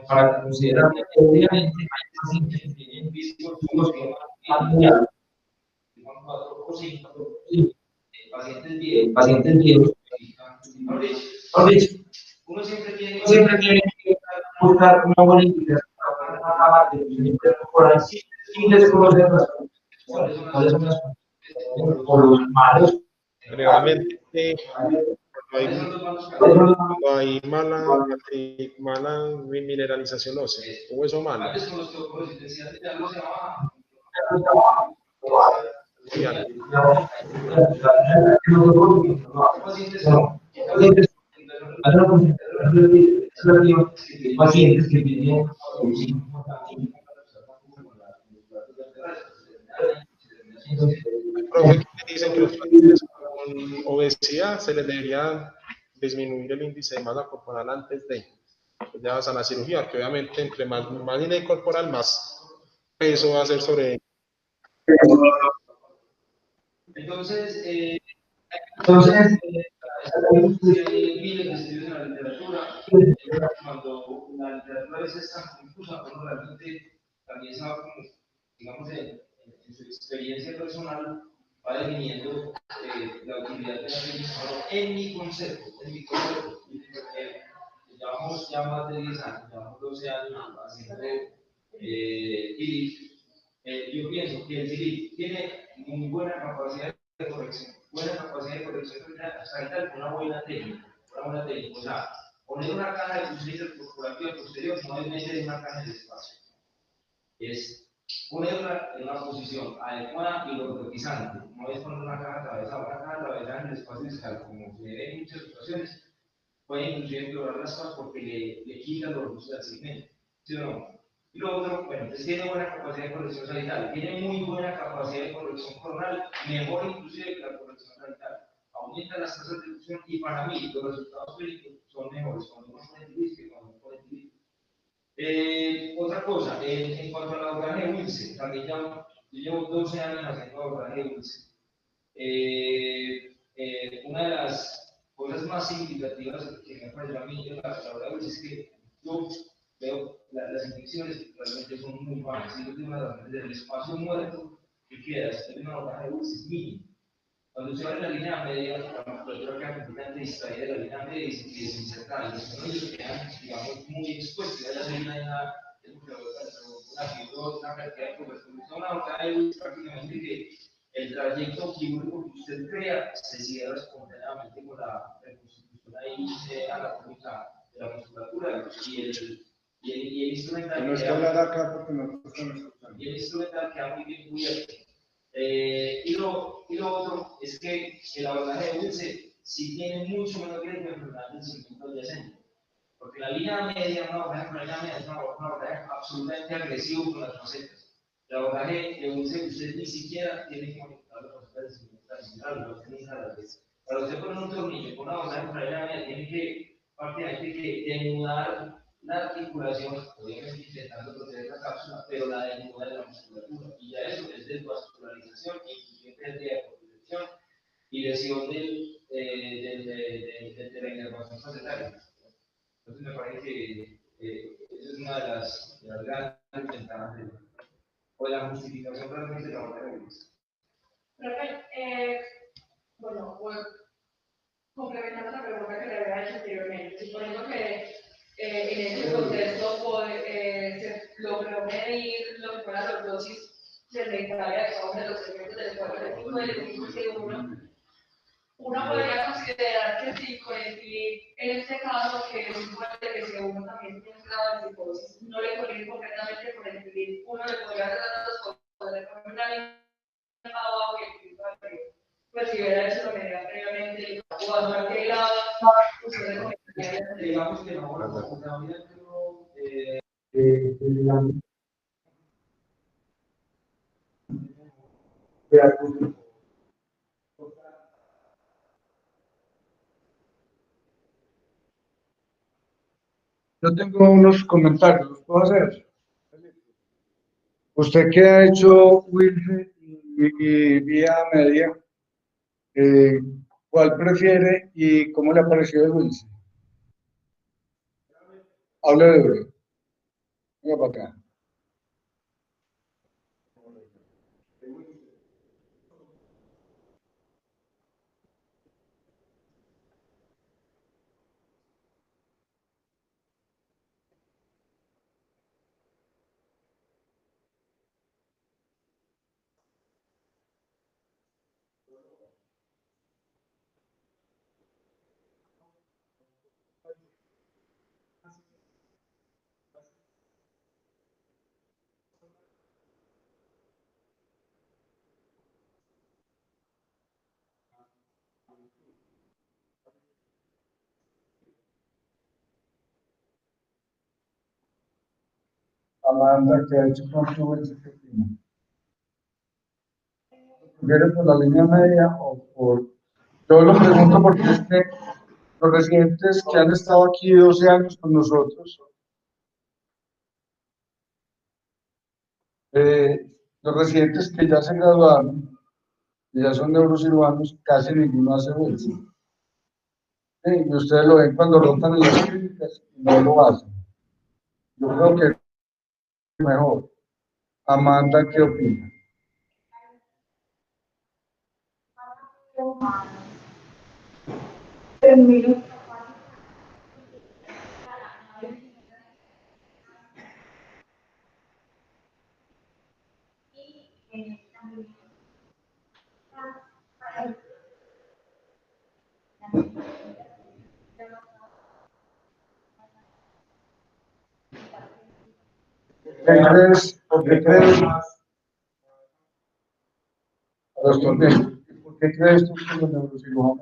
para considerar que obviamente hay pacientes que tienen discos que van a 4 o 5, pacientes viejos, uno siempre tiene que buscar una buena indicación para mejorar sin desconocer cuáles son las por los malos. Generalmente, cuando hay mala mineralización ósea, o eso malo. relativa es que hay pacientes que tienen Profe, ¿qué dicen que los pacientes con obesidad se les debería disminuir el índice de masa corporal antes de ya vas a la cirugía? Que obviamente entre más índice corporal, más peso va a ser sobre. Entonces, entonces hay miles de estudios en la literatura. Cuando la literatura a veces es tan confusa, uno realmente también se va como, digamos, en su experiencia personal, va definiendo la utilidad de la técnica. En mi concepto, llevamos ya más de 10 años, llevamos 12 años haciendo y yo pienso que el CIRIP tiene muy buena capacidad de corrección, sanitaria, una buena técnica, o sea, poner una caja de fusibles corporativa posterior no es meter una caja de espacio, es ponerla en una posición adecuada y localizante, no es poner una caja atravesada, en el espacio discal, como se ve en muchas situaciones, puede inclusive empeorar las cosas porque le quita los usos del segmento, ¿sí o no? Y lo otro, bueno, entonces tiene buena capacidad de corrección sanitaria, tiene muy buena capacidad de corrección coronal, mejor inclusive que la corrección sanitaria, aumenta las tasas de fusión y para mí los resultados clínicos son mejores cuando uno pone TILIS que cuando uno pone TILIS. Otra cosa, en cuanto al abordaje de Wilson, también yo llevo 12 años haciendo abordaje de Wilson. Una de las cosas más significativas que me parece a mí de la hora es que yo veo las infecciones realmente son muy bajas. Y una de las razones del espacio muerto que queda es una abordaje de Wilson mínimo. Cuando se va en la línea media, la musculatura queda completamente distraída de la línea media y desinsertada. Y los ellos quedan, digamos, muy expuestos. Ya se viene una fibrosis, una cantidad de cobertura. Una abordaje de Wilson prácticamente que el trayecto quirúrgico que usted crea se cierra espontáneamente con la reconstitución ahí anatómica de la musculatura y el instrumental. No es que hablar acá porque no estamos escuchando. Y el instrumental queda muy bien cubierto. Y lo otro es que el abordaje de Wilson sí tiene mucho menos riesgo de enfermedad del segmento adyacente. Porque la línea media, una abordaje es un abordaje absolutamente agresivo con las facetas. El abordaje de Wilson, usted ni siquiera tiene que conectar las facetas del segmento adyacente, lo tiene a la vez. Para usted poner un tornillo con una abordaje con la línea media, tiene que prácticamente que denudar la articulación, obviamente intentando proteger la cápsula, pero la desnuda de la musculatura. Y ya eso es desvascularización, inclusive pérdida de protección y lesión de la inervación facetaria. Entonces me parece que esa es una de las grandes ventajas o de la justificación realmente de la obra de Wilson. Bueno, pues, complementando la pregunta que le había hecho anteriormente, suponiendo que en ese proceso se logró medir lo que fue la lordosis segmentaria de cada uno de los segmentos del cuerpo del tipo del equipo uno podría considerar que si coincidir en este caso que es fuerte que si uno también tiene un grado de psicosis, no le coincide completamente por el uno le podría hacer las dos cosas, le pone una línea abajo y el tipo de pues si hubiera hecho lo que era previamente, o a cualquier lado, usted le recomendaría. Digamos que no, obviamente no. Yo tengo unos comentarios, ¿los puedo hacer? Usted que ha hecho Wilson y vía media, ¿cuál prefiere y cómo le ha parecido el Wilson? Hable de duro. Venga para acá. Amanda, que ha hecho Pronto Wells, ¿qué opina? ¿Prefiere por la línea media o por...? Yo lo pregunto porque es que los residentes que han estado aquí 12 años con nosotros, los residentes que ya se graduaron, que ya son neurocirujanos, casi ninguno hace Wells. Y ustedes lo ven cuando rotan en las clínicas y no lo hacen. Yo creo que es mejor. Amanda, ¿qué opina? ¿Qué crees? ¿Por qué crees? A los torneos. ¿Por qué crees tú que los neurocirujanos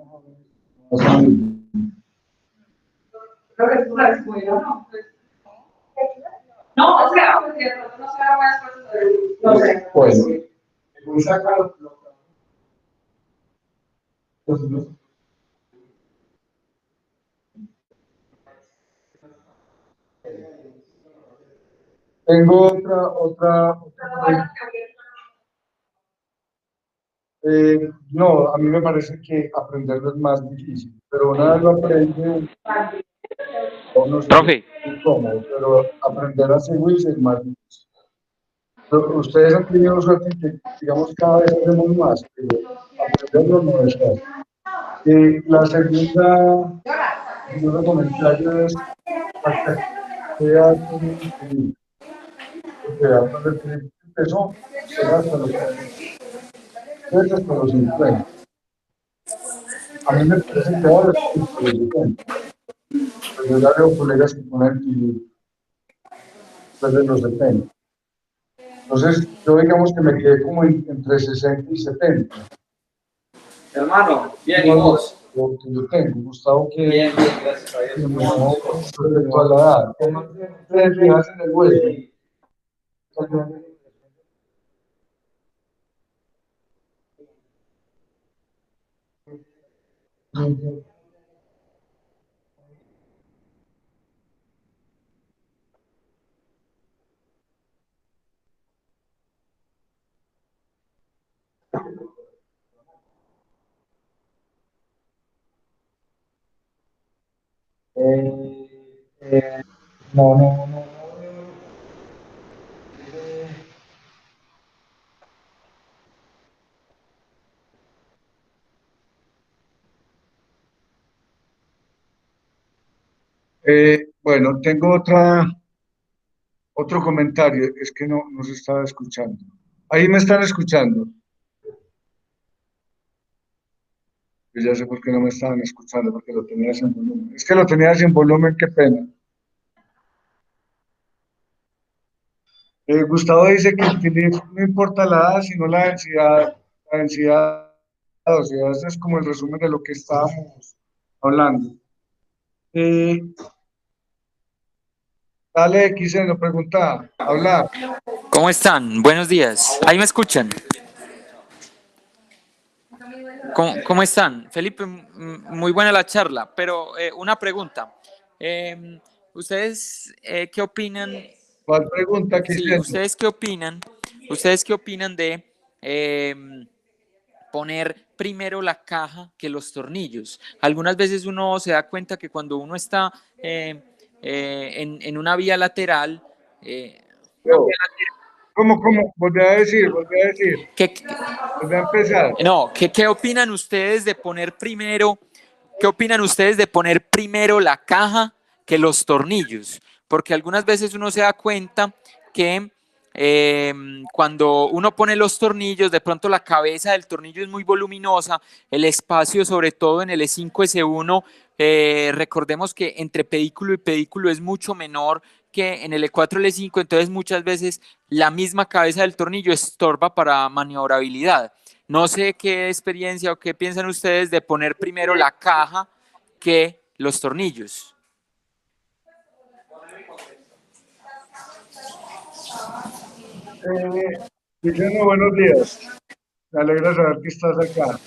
no hacen? Creo que es una escuela, ¿no? No, o sea, porque de pronto no se da más cosas de... No sé. Pues, muy sacado. Tengo otra. No, a mí me parece que aprenderlo es más difícil, pero una vez lo aprende, uno se Profe, siente cómodo, pero aprender a hacer Wix es más difícil. Ustedes han tenido suerte en que, digamos, cada vez hacemos más, pero aprenderlo no es fácil. La segunda comentario es la cantidad de porque cuando el proyecto empezó, era hasta los 40, hasta los 50. A mí me parece que ahora es hasta los 70. Pero yo ya veo colegas que ponen y después de los 70. Entonces, yo digamos que me quedé como entre 60 y 70. Hermano, bien, ¿y No, vos? lo que yo tengo, Gustavo, que Bien, bien, gracias a Dios. no respecto a la edad. ¿Cómo te fijas en el hueso? No, no, no. Bueno, tengo otro comentario, es que no se estaba escuchando. Ahí me están escuchando. Yo ya sé por qué no me estaban escuchando, porque lo tenía sin volumen. Es que lo tenía sin volumen, qué pena. Gustavo dice que no importa la edad, sino la densidad, o sea, ese es como el resumen de lo que estábamos hablando. Dale, Xeno, pregunta, hablar. ¿cómo están? Buenos días. ¿Ahí me escuchan? ¿Cómo están? Felipe, muy buena la charla, pero una pregunta. ¿Ustedes qué opinan? ¿Cuál pregunta, Sí, Xeno? ¿ustedes qué opinan de poner primero la caja que los tornillos? Algunas veces uno se da cuenta que cuando uno está en una vía lateral, eh, ¿Cómo? Volví a decir, ¿qué, volví a empezar. no, ¿qué opinan ustedes de poner primero, qué opinan ustedes de poner primero la caja que los tornillos? Porque algunas veces uno se da cuenta que cuando uno pone los tornillos, de pronto la cabeza del tornillo es muy voluminosa, el espacio, sobre todo en el E5, S1, recordemos que entre pedículo y pedículo es mucho menor que en el E4, E5, entonces muchas veces la misma cabeza del tornillo estorba para maniobrabilidad. No sé qué experiencia o qué piensan ustedes de poner primero la caja que los tornillos. Vicente, buenos días. Me alegra saber que estás acá.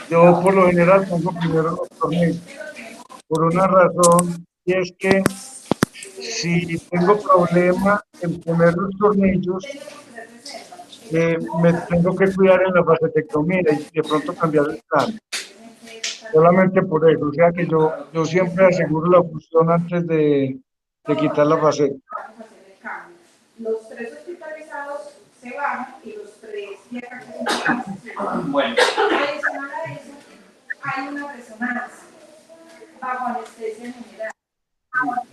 Yo por lo general pongo primero los tornillos, por una razón, y es que si tengo problema en poner los tornillos, me tengo que cuidar en la facetectomía y de pronto cambiar el plan. Solamente por eso, o sea que yo siempre aseguro la función antes de quitar la faceta. Los tres hospitalizados se van y los tres viajan con su bueno. Adicional a eso, hay una resonancia bajo anestesia general.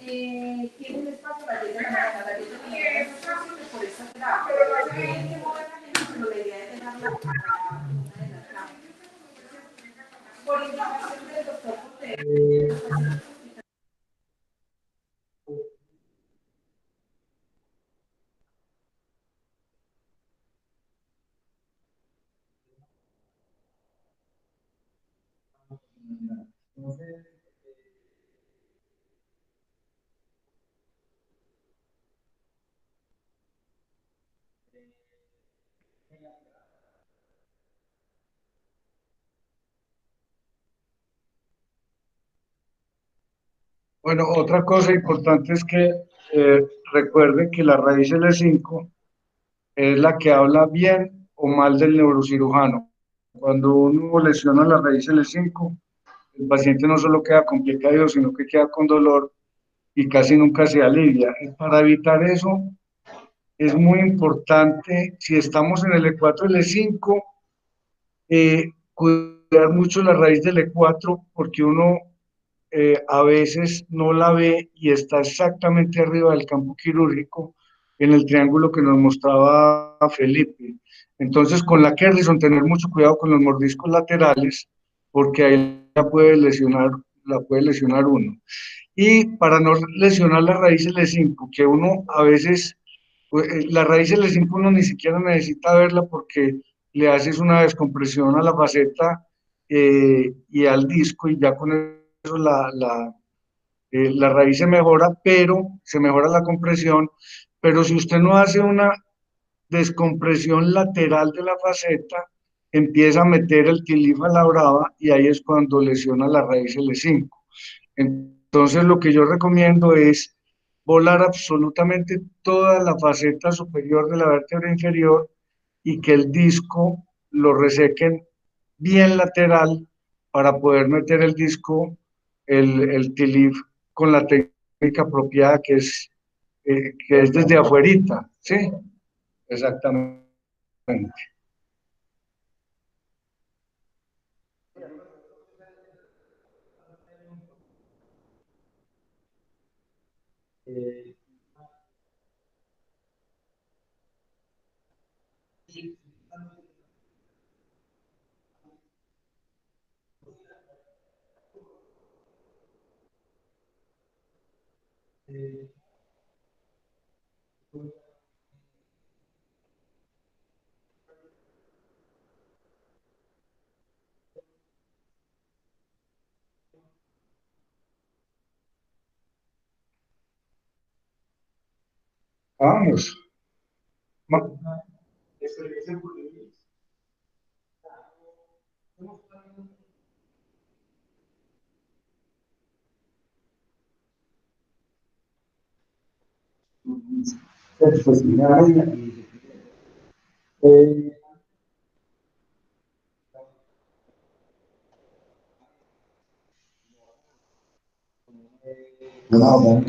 Tiene un espacio a las 10 de la mañana, a las 10 de la mañana es fácil por esa terapia. Hay que mover a la gente, pero la idea es dejarla a la una de la tarde. Por indicación del doctor Botero, Bueno, otra cosa importante es que recuerden que la raíz L5 es la que habla bien o mal del neurocirujano. Cuando uno lesiona la raíz L5, el paciente no solo queda con pie caído, sino que queda con dolor y casi nunca se alivia. Y para evitar eso, es muy importante, si estamos en el E4, L5, cuidar mucho la raíz del E4 porque uno a veces no la ve y está exactamente arriba del campo quirúrgico en el triángulo que nos mostraba Felipe. Entonces, con la Kerlison, tener mucho cuidado con los mordiscos laterales porque ahí la puede lesionar uno. Y para no lesionar la raíz L5, que uno a veces, pues, la raíz L5 uno ni siquiera necesita verla porque le haces una descompresión a la faceta y al disco y ya con eso la raíz se mejora, pero se mejora la compresión, pero si usted no hace una descompresión lateral de la faceta, empieza a meter el tilifa a la brava y ahí es cuando lesiona la raíz L5. Entonces, lo que yo recomiendo es volar absolutamente toda la faceta superior de la vértebra inferior y que el disco lo resequen bien lateral para poder meter el disco, el TILIF, con la técnica apropiada que es desde afuerita, ¿sí? Exactamente. Vamos. Pues, mira, no,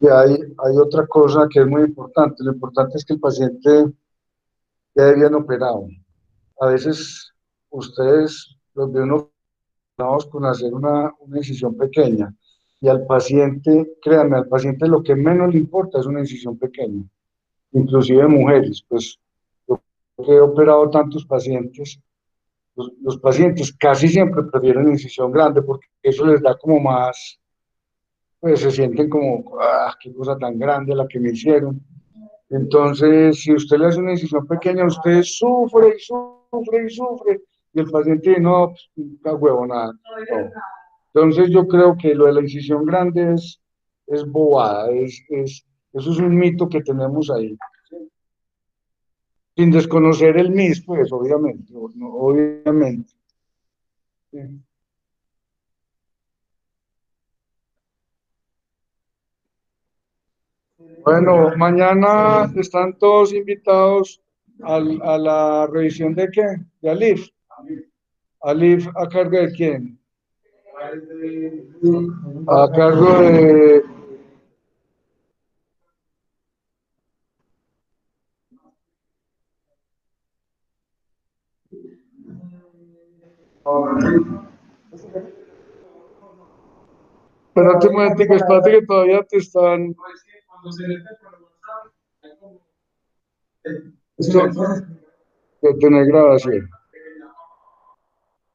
Y hay otra cosa que es muy importante. Lo importante es que el paciente ya bien operado. A veces ustedes los ven operados con hacer una incisión pequeña. Y al paciente, créanme, al paciente lo que menos le importa es una incisión pequeña. Inclusive mujeres, pues yo que he operado tantos pacientes, los pacientes casi siempre prefieren incisión grande porque eso les da como más, pues se sienten como, ah, qué cosa tan grande la que me hicieron. Entonces, si usted le hace una incisión pequeña, usted sufre y sufre y sufre, y el paciente dice, no, pues, está huevo, nada. No. Entonces, yo creo que lo de la incisión grande es bobada, eso es un mito que tenemos ahí, sin desconocer el MIS, pues, obviamente, obviamente. Sí. Bueno, mañana están todos invitados a la revisión de qué, de Alif. Alif, ¿a cargo de quién? A cargo de... Espérate un momentico, espérate que todavía te están... Esto, de tener grabación.